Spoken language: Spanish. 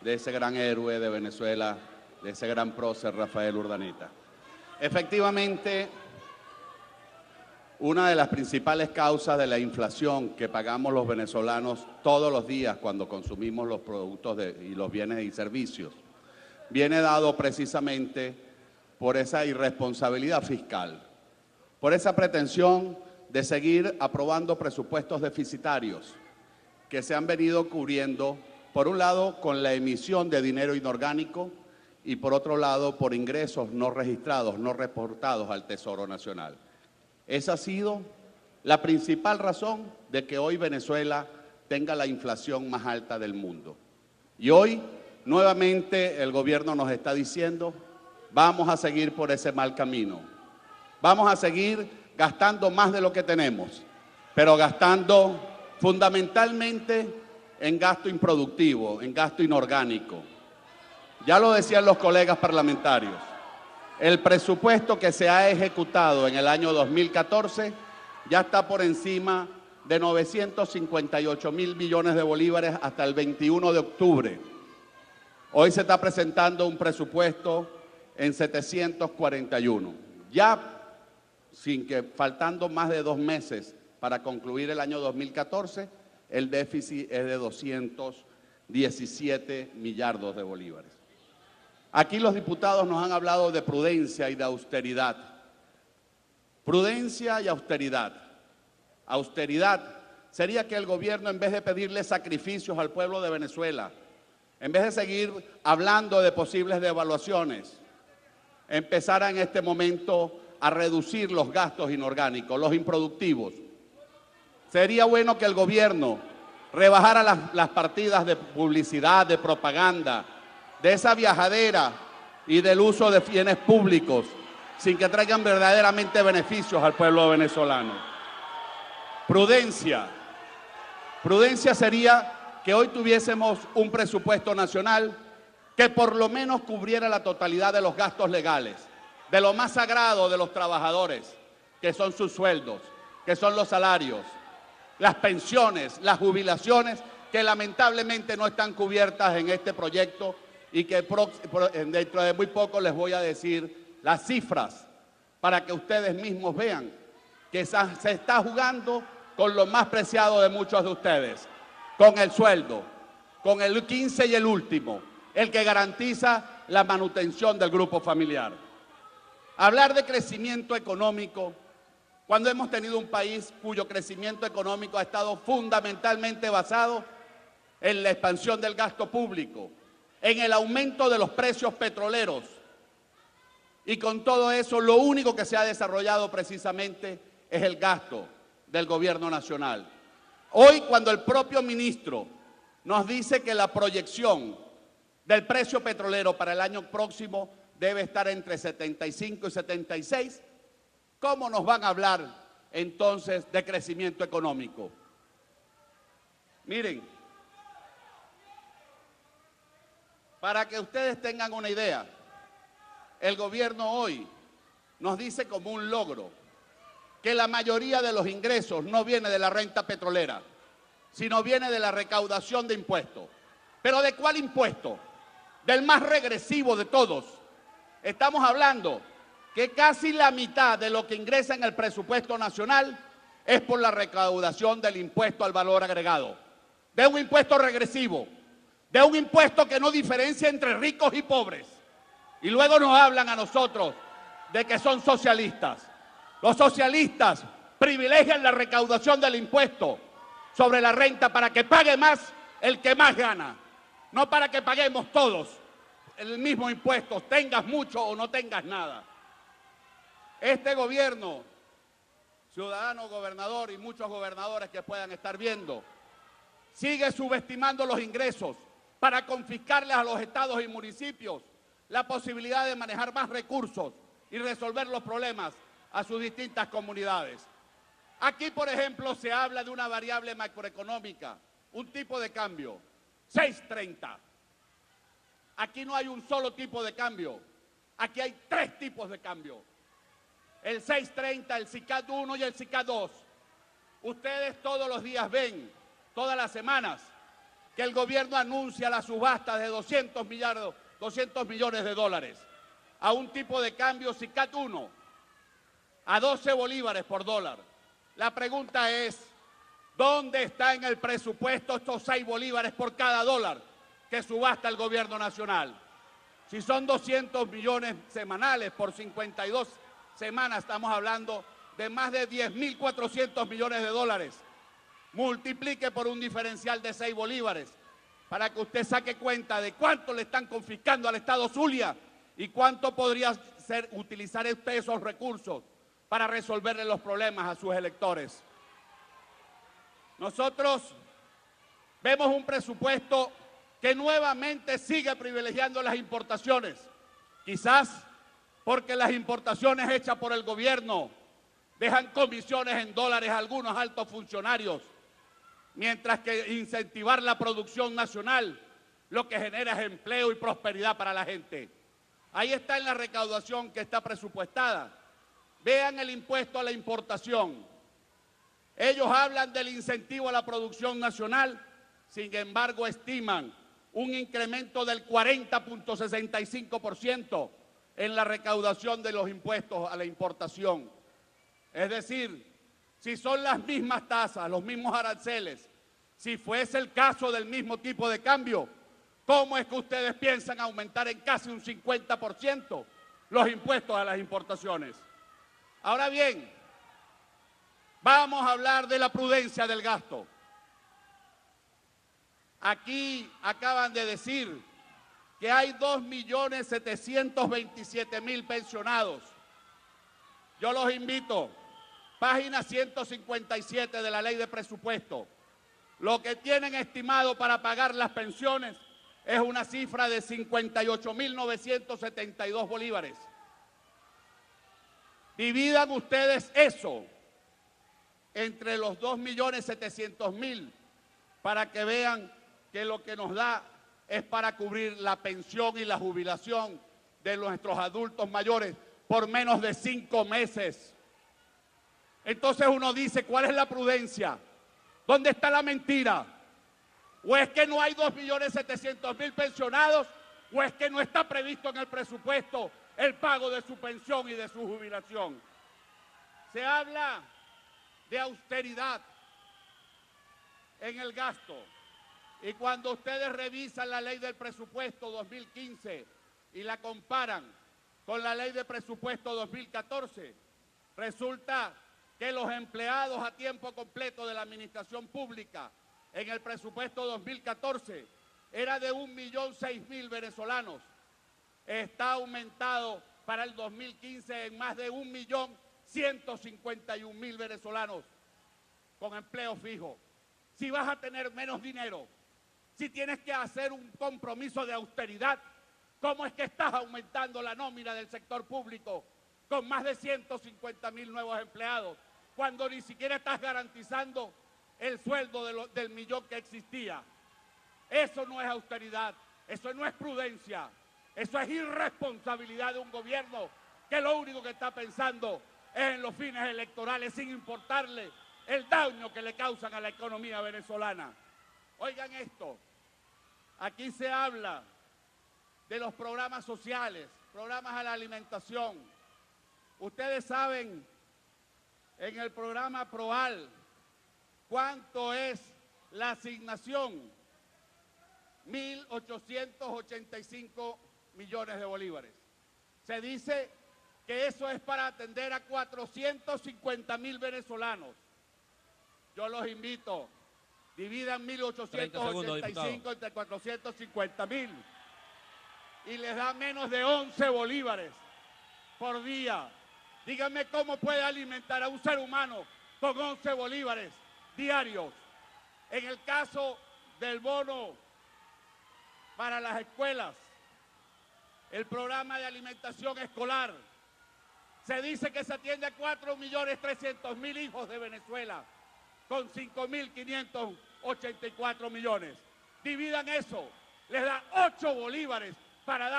de ese gran héroe de Venezuela, de ese gran prócer Rafael Urdaneta. Efectivamente, una de las principales causas de la inflación que pagamos los venezolanos todos los días cuando consumimos los productos y los bienes y servicios viene dado precisamente por esa irresponsabilidad fiscal, por esa pretensión de seguir aprobando presupuestos deficitarios que se han venido cubriendo, por un lado, con la emisión de dinero inorgánico y por otro lado, por ingresos no registrados, no reportados al Tesoro Nacional. Esa ha sido la principal razón de que hoy Venezuela tenga la inflación más alta del mundo. Y hoy, nuevamente, el gobierno nos está diciendo, vamos a seguir por ese mal camino. Vamos a seguir gastando más de lo que tenemos, pero gastando fundamentalmente en gasto improductivo, en gasto inorgánico. Ya lo decían los colegas parlamentarios. El presupuesto que se ha ejecutado en el año 2014 ya está por encima de 958.000 millones de bolívares hasta el 21 de octubre. Hoy se está presentando un presupuesto en 741. Ya, faltando más de 2 meses para concluir el año 2014, el déficit es de 217 millardos de bolívares. Aquí los diputados nos han hablado de prudencia y de austeridad. Prudencia y austeridad. Austeridad sería que el gobierno, en vez de pedirle sacrificios al pueblo de Venezuela, en vez de seguir hablando de posibles devaluaciones, empezara en este momento a reducir los gastos inorgánicos, los improductivos. Sería bueno que el gobierno rebajara las partidas de publicidad, de propaganda, de esa viajadera y del uso de bienes públicos sin que traigan verdaderamente beneficios al pueblo venezolano. Prudencia. Prudencia sería que hoy tuviésemos un presupuesto nacional que por lo menos cubriera la totalidad de los gastos legales, de lo más sagrado de los trabajadores, que son sus sueldos, que son los salarios, las pensiones, las jubilaciones, que lamentablemente no están cubiertas en este proyecto y que dentro de muy poco les voy a decir las cifras para que ustedes mismos vean que se está jugando con lo más preciado de muchos de ustedes, con el sueldo, con el 15 y el último, el que garantiza la manutención del grupo familiar. Hablar de crecimiento económico cuando hemos tenido un país cuyo crecimiento económico ha estado fundamentalmente basado en la expansión del gasto público, en el aumento de los precios petroleros. Y con todo eso, lo único que se ha desarrollado precisamente es el gasto del gobierno nacional. Hoy, cuando el propio ministro nos dice que la proyección del precio petrolero para el año próximo debe estar entre 75 y 76, ¿cómo nos van a hablar entonces de crecimiento económico? Miren, para que ustedes tengan una idea, el gobierno hoy nos dice como un logro que la mayoría de los ingresos no viene de la renta petrolera, sino viene de la recaudación de impuestos. ¿Pero de cuál impuesto? Del más regresivo de todos. Estamos hablando que casi la mitad de lo que ingresa en el presupuesto nacional es por la recaudación del impuesto al valor agregado, de un impuesto regresivo, de un impuesto que no diferencia entre ricos y pobres. Y luego nos hablan a nosotros de que son socialistas. Los socialistas privilegian la recaudación del impuesto sobre la renta para que pague más el que más gana, no para que paguemos todos el mismo impuesto, tengas mucho o no tengas nada. Este gobierno, ciudadano gobernador y muchos gobernadores que puedan estar viendo, sigue subestimando los ingresos para confiscarles a los estados y municipios la posibilidad de manejar más recursos y resolver los problemas a sus distintas comunidades. Aquí, por ejemplo, se habla de una variable macroeconómica, un tipo de cambio, 6.30. Aquí no hay un solo tipo de cambio, aquí hay 3 tipos de cambio. El 6.30, el SICAD 1 y el SICAD 2. Ustedes todos los días ven, todas las semanas, que el gobierno anuncia la subasta de 200 millones de dólares a un tipo de cambio SICAD 1 a 12 bolívares por dólar. La pregunta es, ¿dónde está en el presupuesto estos 6 bolívares por cada dólar que subasta el gobierno nacional? Si son 200 millones semanales por 52 semanas, estamos hablando de más de 10.400 millones de dólares. Multiplique por un diferencial de 6 bolívares para que usted saque cuenta de cuánto le están confiscando al Estado Zulia y cuánto podría ser utilizar esos recursos para resolverle los problemas a sus electores. Nosotros vemos un presupuesto que nuevamente sigue privilegiando las importaciones, quizás porque las importaciones hechas por el gobierno dejan comisiones en dólares a algunos altos funcionarios, mientras que incentivar la producción nacional lo que genera es empleo y prosperidad para la gente. Ahí está en la recaudación que está presupuestada. Vean el impuesto a la importación. Ellos hablan del incentivo a la producción nacional, sin embargo estiman un incremento del 40.65% en la recaudación de los impuestos a la importación. Es decir, si son las mismas tasas, los mismos aranceles, si fuese el caso del mismo tipo de cambio, ¿cómo es que ustedes piensan aumentar en casi un 50% los impuestos a las importaciones? Ahora bien, vamos a hablar de la prudencia del gasto. Aquí acaban de decir que hay 2.727.000 pensionados. Yo los invito, página 157 de la Ley de Presupuesto. Lo que tienen estimado para pagar las pensiones es una cifra de 58.972 bolívares. Dividan ustedes eso entre los 2.700.000 para que vean que lo que nos da es para cubrir la pensión y la jubilación de nuestros adultos mayores por menos de 5 meses. Entonces uno dice, ¿cuál es la prudencia? ¿Dónde está la mentira? ¿O es que no hay 2.700.000 pensionados? ¿O es que no está previsto en el presupuesto el pago de su pensión y de su jubilación? Se habla de austeridad en el gasto. Y cuando ustedes revisan la Ley del Presupuesto 2015 y la comparan con la Ley de Presupuesto 2014, resulta que los empleados a tiempo completo de la administración pública en el presupuesto 2014 era de 1.006.000 venezolanos. Está aumentado para el 2015 en más de 1.151.000 venezolanos con empleo fijo. Si vas a tener menos dinero, si tienes que hacer un compromiso de austeridad, ¿cómo es que estás aumentando la nómina del sector público con más de 150.000 nuevos empleados, cuando ni siquiera estás garantizando el sueldo del millón que existía? Eso no es austeridad, eso no es prudencia, eso es irresponsabilidad de un gobierno que lo único que está pensando es en los fines electorales, sin importarle el daño que le causan a la economía venezolana. Oigan esto, aquí se habla de los programas sociales, programas a la alimentación. Ustedes saben, en el programa PROAL, ¿cuánto es la asignación? 1.885 millones de bolívares. Se dice que eso es para atender a 450.000 venezolanos. Yo los invito, dividan 1.885 entre 450.000 y les da menos de 11 bolívares por día. Díganme cómo puede alimentar a un ser humano con 11 bolívares diarios. En el caso del bono para las escuelas, el programa de alimentación escolar, se dice que se atiende a 4.300.000 hijos de Venezuela, con 5.584 millones. Dividan eso, les da 8 bolívares para dar